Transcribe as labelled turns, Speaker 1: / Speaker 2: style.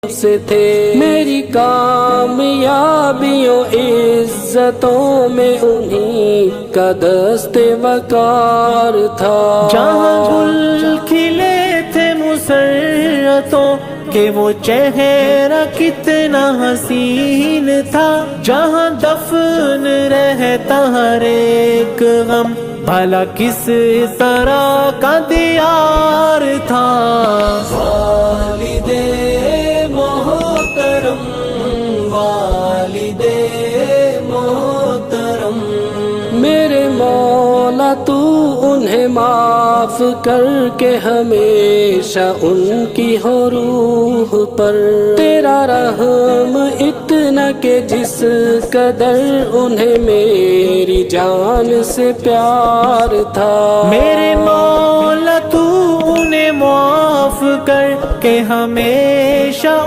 Speaker 1: سے تھے، میری کامیابیوں عزتوں میں انہی کا دست وقار تھا۔
Speaker 2: جہاں گل کھلے تھے مسرتوں کہ وہ چہرہ کتنا حسین تھا، جہاں دفن رہتا ہر ایک غم بھلا کس طرح کا دیار تھا۔
Speaker 1: والد محترم، والد محترم، میرے مولا تو انہیں معاف کر کے ہمیشہ ان کی ہو روح پر، تیرا رحم اتنا کہ جس قدر انہیں میری جان سے پیار تھا۔
Speaker 2: میرے مولا تو انہیں معاف کر کے ہمیشہ